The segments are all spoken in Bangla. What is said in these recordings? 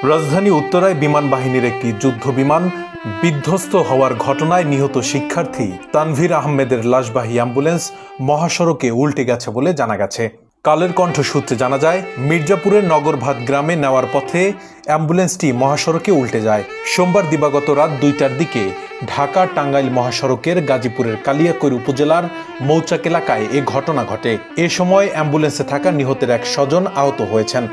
রাজধানী উত্তরায় বিমান বাহিনীর একটি যুদ্ধ বিমান বিধ্বস্ত হওয়ার ঘটনায় নিহত শিক্ষার্থী তানভীর আহমেদের লাশবাহী অ্যাম্বুলেন্স মহাসড়কে উল্টে গেছে বলে জানা গেছে। কালের কণ্ঠ সূত্রে জানা যায়, মির্জাপুরের নগরভাত গ্রামে নেওয়ার পথে অ্যাম্বুলেন্সটি মহাসড়কে উল্টে যায়। সোমবার দিবাগত রাত 2টার দিকে ঢাকা টাঙ্গাইল মহাসড়কের গাজীপুরের কালিয়াকৈর উপজেলার মৌচাক এলাকায় এ ঘটনা ঘটে। এ সময় অ্যাম্বুলেন্সে থাকা নিহতের এক স্বজন আহত হয়েছেন।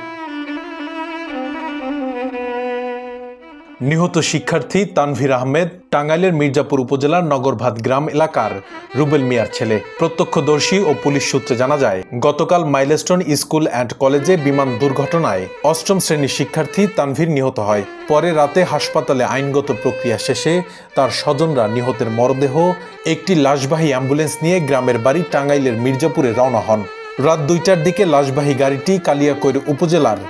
নিহত শিক্ষার্থী তানভীর আহমেদ টাঙ্গাইলের মির্জাপুর উপজেলার নগরভাত গ্রাম এলাকার রুবেল মিয়ার ছেলে। প্রত্যক্ষদর্শী ও পুলিশ সূত্রে জানা যায়, গতকাল মাইলস্টোন স্কুল অ্যান্ড কলেজে বিমান দুর্ঘটনায় 8ম শ্রেণীর শিক্ষার্থী তানভীর নিহত হয়। পরে রাতে হাসপাতালে আইনগত প্রক্রিয়া শেষে তার স্বজনরা নিহতের মরদেহ একটি লাশবাহী অ্যাম্বুলেন্স নিয়ে গ্রামের বাড়ি টাঙ্গাইলের মির্জাপুরে রওনা হন। রাত 2টার দিকে লাশবাহী গাড়িটি কালিয়াকৈর উপজেলার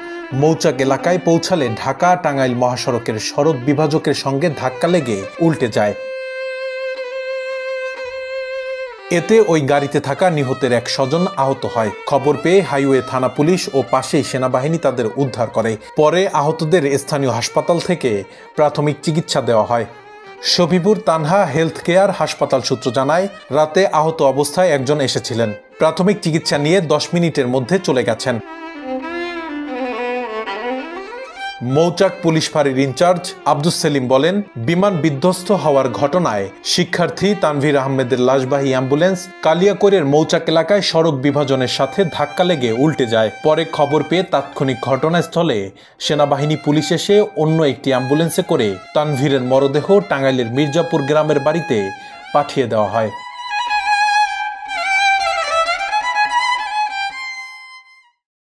মৌচাক এলাকায় পৌঁছালে ঢাকা টাঙ্গাইল মহাসড়কের সড়ক বিভাজকের সঙ্গে ধাক্কা লেগে উল্টে যায়। এতে ওই গাড়িতে থাকা নিহতের এক স্বজন আহত হয়। খবর পেয়ে হাইওয়ে থানা পুলিশ ও পাশেই সেনাবাহিনী তাদের উদ্ধার করে। পরে আহতদের স্থানীয় হাসপাতাল থেকে প্রাথমিক চিকিৎসা দেওয়া হয়। শফিপুর তানহা হেলথ কেয়ার হাসপাতাল সূত্র জানায়, রাতে আহত অবস্থায় একজন এসেছিলেন। প্রাথমিক চিকিৎসা নিয়ে 10 মিনিটের মধ্যে চলে গেছেন। মৌচাক পুলিশ ফাঁড়ির ইনচার্জ আব্দুস সেলিম বলেন, বিমান বিধ্বস্ত হওয়ার ঘটনায় শিক্ষার্থী তানভীর আহমেদের লাশবাহী অ্যাম্বুলেন্স কালিয়াকৈরের মৌচাক এলাকায় সড়ক বিভাজনের সাথে ধাক্কা লেগে উল্টে যায়। পরে খবর পেয়ে তাৎক্ষণিক ঘটনাস্থলে সেনাবাহিনী পুলিশ এসে অন্য একটি অ্যাম্বুলেন্সে করে তানভীরের মরদেহ টাঙ্গাইলের মির্জাপুর গ্রামের বাড়িতে পাঠিয়ে দেওয়া হয়।